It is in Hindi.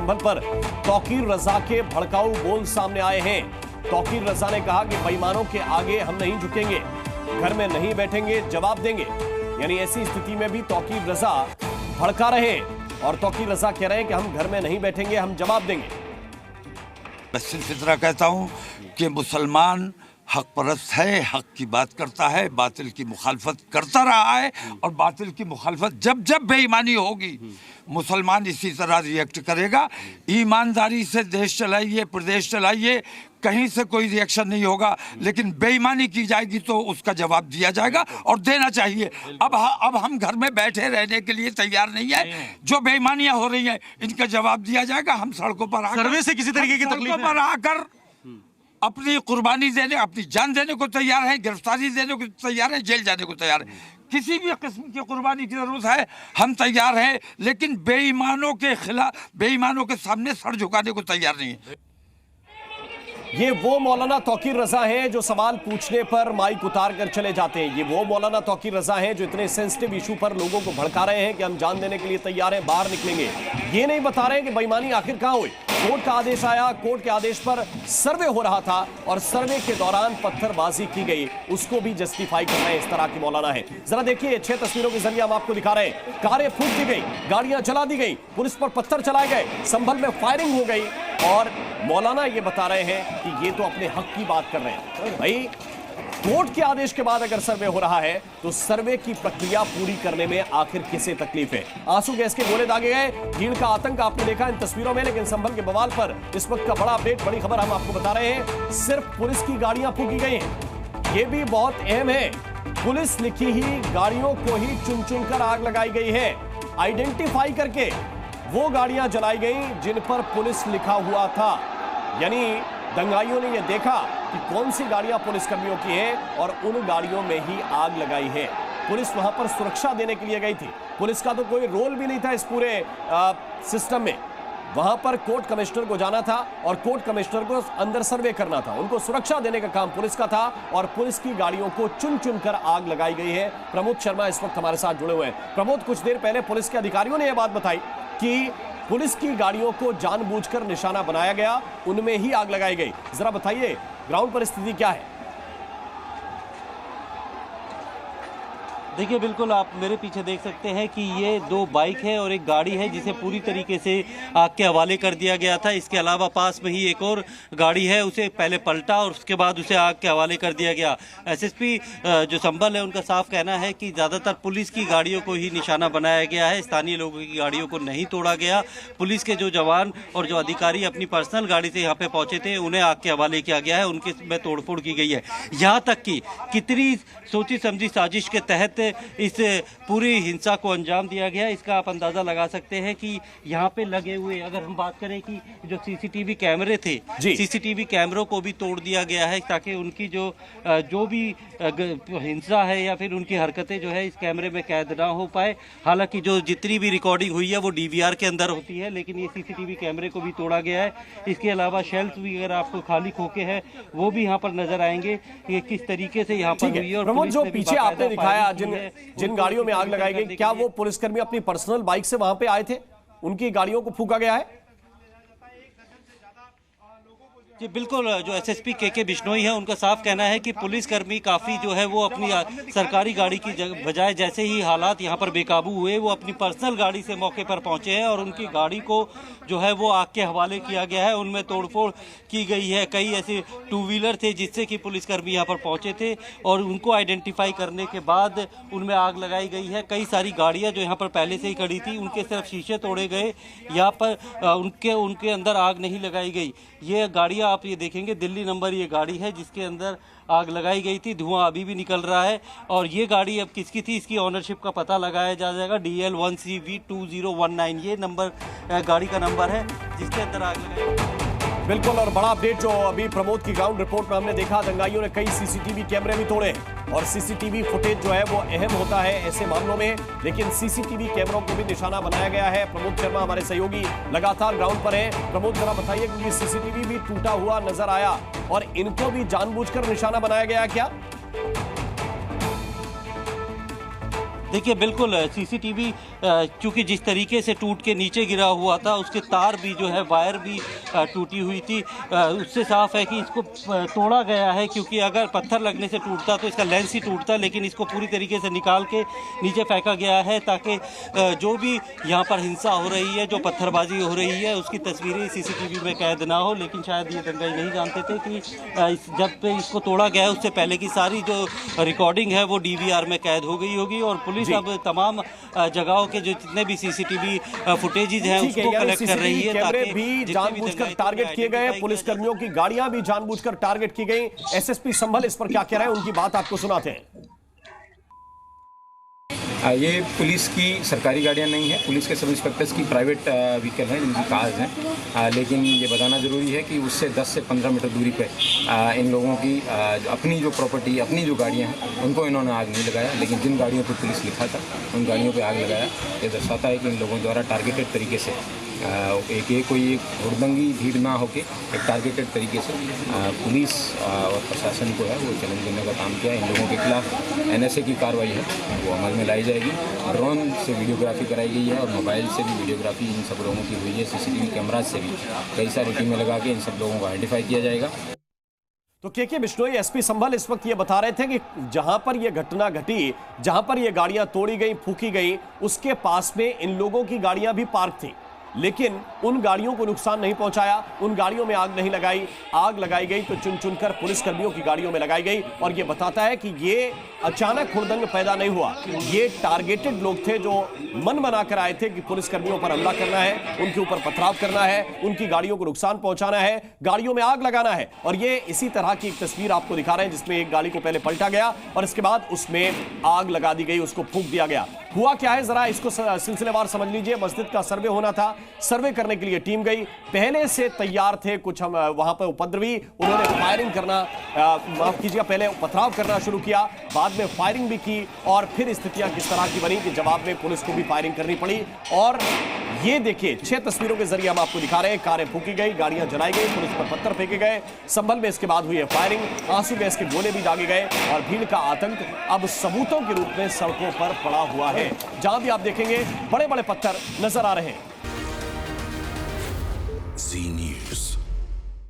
संभल पर तौकीर रजा के भड़काऊ बोल सामने आए हैं। तौकीर रजा ने कहा कि बेईमानों के आगे हम नहीं झुकेंगे, घर में नहीं बैठेंगे, जवाब देंगे। यानी ऐसी स्थिति में भी तौकीर रजा भड़का रहे हैं और तौकीर रजा कह रहे हैं कि हम घर में नहीं बैठेंगे, हम जवाब देंगे। मैं सिर्फ इतना कहता हूं कि मुसलमान हक परस्त है, हक की बात करता है, बातिल की मुखालफत करता रहा है और बातिल की मुखालफत जब जब बेईमानी होगी मुसलमान इसी तरह रिएक्ट करेगा। ईमानदारी से देश चलाइए, प्रदेश चलाइए, कहीं से कोई रिएक्शन नहीं होगा, लेकिन बेईमानी की जाएगी तो उसका जवाब दिया जाएगा और देना चाहिए। अब हम घर में बैठे रहने के लिए तैयार नहीं है। जो बेईमानियां हो रही हैं इनका जवाब दिया जाएगा। हम सड़कों पर आकर सर्वे से किसी तरीके की तकलीफ पर आकर अपनी कुर्बानी देने, अपनी जान देने को तैयार है, गिरफ्तारी देने को तैयार है, जेल जाने को तैयार है। किसी भी किस्म की कुर्बानी की जरूरत है, हम तैयार हैं, लेकिन बेईमानों के खिलाफ, बेईमानों के सामने सर झुकाने को तैयार नहीं है। ये वो मौलाना तौकीर रजा हैं जो सवाल पूछने पर माइक उतार कर चले जाते हैं। ये वो मौलाना तौकीर रजा हैं जो इतने सेंसिटिव इशू पर लोगों को भड़का रहे हैं कि हम जान देने के लिए तैयार हैं, बाहर निकलेंगे। ये नहीं बता रहे हैं कि बेईमानी आखिर कहां हुई। कोर्ट का आदेश आया, कोर्ट के आदेश पर सर्वे हो रहा था और सर्वे के दौरान पत्थरबाजी की गई, उसको भी जस्टिफाई कर रहे हैं। इस तरह की मौलाना है। जरा देखिए 6 तस्वीरों के जरिए हम आपको दिखा रहे हैं। कारें फूंक दी गई, गाड़ियां जला दी गई, पुलिस पर पत्थर चलाए गए, संभल में फायरिंग हो गई और मौलाना ये बता रहे हैं कि ये तो अपने हक की बात कर रहे हैं। भाई कोर्ट के आदेश के बाद अगर सर्वे हो रहा है तो सर्वे की प्रक्रिया पूरी करने में आखिर किसे तकलीफ है। आंसू गैस के गोले दागे गए, भीड़ का आतंक आपने देखा इन तस्वीरों में। लेकिन संभल के बवाल पर इस वक्त का बड़ा अपडेट, बड़ी खबर हम आपको बता रहे हैं। सिर्फ पुलिस की गाड़ियां फूंकी गई हैं, ये भी बहुत अहम है। पुलिस लिखी ही गाड़ियों को ही चुन चुन कर आग लगाई गई है। आइडेंटिफाई करके वो गाड़ियां जलाई गई जिन पर पुलिस लिखा हुआ था। यानी दंगाइयों ने यह देखा कि कौन सी गाड़ियां पुलिस कर्मियों की हैं और उन गाड़ियों में ही आग लगाई है। पुलिस वहां पर सुरक्षा देने के लिए गई थी। पुलिस का तो कोई रोल भी नहीं था इस पूरे सिस्टम में। वहां पर कोर्ट कमिश्नर को जाना था और कोर्ट कमिश्नर को अंदर सर्वे करना था। उनको सुरक्षा देने का काम पुलिस का था और पुलिस की गाड़ियों को चुन चुन कर आग लगाई गई है। प्रमोद शर्मा इस वक्त हमारे साथ जुड़े हुए हैं। प्रमोद, कुछ देर पहले पुलिस के अधिकारियों ने यह बात बताई कि पुलिस की गाड़ियों को जानबूझकर निशाना बनाया गया, उनमें ही आग लगाई गई। जरा बताइए ग्राउंड पर स्थिति क्या है? देखिए, बिल्कुल आप मेरे पीछे देख सकते हैं कि ये 2 बाइक है और एक गाड़ी है जिसे पूरी तरीके से आग के हवाले कर दिया गया था। इसके अलावा पास में ही एक और गाड़ी है, उसे पहले पलटा और उसके बाद उसे आग के हवाले कर दिया गया। एसएसपी जो संभल है उनका साफ कहना है कि ज़्यादातर पुलिस की गाड़ियों को ही निशाना बनाया गया है, स्थानीय लोगों की गाड़ियों को नहीं तोड़ा गया। पुलिस के जो जवान और जो अधिकारी अपनी पर्सनल गाड़ी से यहाँ पे पहुँचे थे उन्हें आग के हवाले किया गया है, उनके में तोड़फोड़ की गई है। यहाँ तक कि कितनी सोची समझी साजिश के तहत इस पूरी हिंसा को अंजाम दिया गया, इसका आप अंदाज़ा लगा सकते हैं कि यहाँ पे लगे हुए, अगर हम बात करें कि जो सीसीटीवी कैमरे थे, सीसीटीवी कैमरों को भी तोड़ दिया गया है ताकि उनकी जो भी हिंसा है या फिर उनकी हरकतें जो है इस कैमरे में कैद ना हो पाए। हालांकि जो जितनी भी रिकॉर्डिंग हुई है वो डीवीआर के अंदर होती है, लेकिन ये सीसीटीवी कैमरे को भी तोड़ा गया है। इसके अलावा शेल्फ भी अगर आपको खाली खोखे हैं वो भी यहाँ पर नजर आएंगे कि किस तरीके से यहाँ पर हुई है। और जो पीछे आपने दिखाया जिन गाड़ियों में आग लगाई गई, क्या वो पुलिसकर्मी अपनी पर्सनल बाइक से वहां पे आए थे? उनकी गाड़ियों को फूंका गया है? जी बिल्कुल, जो एसएसपी के बिश्नोई है उनका साफ कहना है कि पुलिसकर्मी काफ़ी जो है वो अपनी सरकारी गाड़ी की बजाय जैसे ही हालात यहाँ पर बेकाबू हुए वो अपनी पर्सनल गाड़ी से मौके पर पहुँचे हैं और उनकी गाड़ी को जो है वो आग के हवाले किया गया है। उनमें तोड़फोड़ की गई है। कई ऐसे 2 व्हीलर थे जिससे कि पुलिसकर्मी यहाँ पर पहुँचे थे और उनको आइडेंटिफाई करने के बाद उनमें आग लगाई गई है। कई सारी गाड़ियाँ जो यहाँ पर पहले से ही खड़ी थी उनके सिर्फ शीशे तोड़े गए, यहाँ पर उनके अंदर आग नहीं लगाई गई। ये गाड़ियाँ आप ये देखेंगे दिल्ली नंबर ये गाड़ी है जिसके अंदर आग लगाई गई थी। धुआं अभी भी निकल रहा है और ये गाड़ी अब किसकी थी इसकी ऑनरशिप का पता लगाया जाएगा। DL1CV2019 ये नंबर गाड़ी का नंबर है जिसके अंदर आग लगाई। बिल्कुल, और बड़ा अपडेट जो अभी प्रमोद की ग्राउंड रिपोर्ट में हमने देखा, दंगाइयों ने कई सीसीटीवी कैमरे भी तोड़े और सीसीटीवी फुटेज जो है वो अहम होता है ऐसे मामलों में, लेकिन सीसीटीवी कैमरों को भी निशाना बनाया गया है। प्रमोद शर्मा हमारे सहयोगी लगातार ग्राउंड पर हैं। प्रमोद, जरा बताइए क्योंकि सीसीटीवी भी टूटा हुआ नजर आया और इनको भी जानबूझकर निशाना बनाया गया क्या? देखिए बिल्कुल सीसीटीवी चूंकि जिस तरीके से टूट के नीचे गिरा हुआ था, उसके तार भी जो है, वायर भी टूटी हुई थी, उससे साफ है कि इसको तोड़ा गया है, क्योंकि अगर पत्थर लगने से टूटता तो इसका लेंस ही टूटता, लेकिन इसको पूरी तरीके से निकाल के नीचे फेंका गया है ताकि जो भी यहाँ पर हिंसा हो रही है, जो पत्थरबाजी हो रही है, उसकी तस्वीरें सीसीटीवी में कैद ना हो। लेकिन शायद ये दंगाई नहीं जानते थे कि जब इसको तोड़ा गया उससे पहले की सारी जो रिकॉर्डिंग है वो डीवीआर में कैद हो गई होगी, और पुलिस अब तमाम जगहों के जो जितने भी सीसीटीवी फुटेजेस हैं उसको कलेक्ट कर रही है, कैमरे भी जानबूझकर टारगेट किए गए, पुलिस कर्मियों की गाड़ियां भी जानबूझकर टारगेट की गई। एसएसपी संभल इस पर क्या कह रहे हैं, उनकी बात आपको सुनाते हैं। ये पुलिस की सरकारी गाड़ियां नहीं है, पुलिस के सब इंस्पेक्टर्स की प्राइवेट व्हीकल हैं, जिनकी कार्स हैं। लेकिन ये बताना ज़रूरी है कि उससे 10 से 15 मीटर दूरी पे इन लोगों की अपनी जो प्रॉपर्टी, अपनी जो गाड़ियां हैं, उनको इन्होंने आग नहीं लगाया। लेकिन जिन गाड़ियों पर पुलिस लिखा था उन गाड़ियों पे आग लगाया। ये दर्शाता है कि इन लोगों द्वारा टारगेटेड तरीके से कोई एक हुड़दंगी भीड़ ना होके एक टारगेटेड तरीके से पुलिस और प्रशासन को है वो चैलेंज देने का काम किया है। इन लोगों के खिलाफ एनएसए की कार्रवाई है वो अमल में लाई जाएगी। ड्रोन से वीडियोग्राफी कराई गई है और मोबाइल से भी वीडियोग्राफी इन सब लोगों की हुई है। सीसीटीवी कैमराज से भी कई सारी टीमें लगा के इन सब लोगों को आइडेंटिफाई किया जाएगा। तो के बिश्नोई, एसपी संभल इस वक्त ये बता रहे थे कि जहां पर ये घटना घटी, जहां पर ये गाड़ियां तोड़ी गई, फूकी गई, उसके पास में इन लोगों की गाड़ियां भी पार्क थी, लेकिन उन गाड़ियों को नुकसान नहीं पहुंचाया, उन गाड़ियों में आग नहीं लगाई। आग लगाई गई तो चुन चुनकर पुलिसकर्मियों की गाड़ियों में लगाई गई। और यह बताता है कि ये अचानक हुड़दंग पैदा नहीं हुआ, ये टारगेटेड लोग थे जो मन बनाकर आए थे कि पुलिसकर्मियों पर हमला करना है, उनके ऊपर पथराव करना है, उनकी गाड़ियों को नुकसान पहुंचाना है, गाड़ियों में आग लगाना है। और ये इसी तरह की एक तस्वीर आपको दिखा रहे हैं जिसमें एक गाड़ी को पहले पलटा गया और इसके बाद उसमें आग लगा दी गई, उसको फूंक दिया गया। हुआ क्या है जरा इसको सिलसिलेवार समझ लीजिए। मस्जिद का सर्वे होना था, सर्वे करने के लिए टीम गई, पहले से तैयार थे कुछ हम वहां पर उपद्रवी, उन्होंने फायरिंग करना, माफ कीजिएगा, पहले पथराव करना शुरू किया, बाद में फायरिंग भी की और फिर स्थितियां किस तरह की बनी कि जवाब में पुलिस को भी फायरिंग करनी पड़ी। और ये देखिए 6 तस्वीरों के जरिए हम आपको दिखा रहे हैं, कारें फूकी गई, गाड़ियां जलाई गई, पुलिस पर पत्थर फेंके गए। संभल में इसके बाद हुई है फायरिंग, आंसू गैस के गोले भी दागे गए और भीड़ का आतंक अब सबूतों के रूप में सड़कों पर पड़ा हुआ है। जहां भी आप देखेंगे बड़े बड़े पत्थर नजर आ रहे हैं।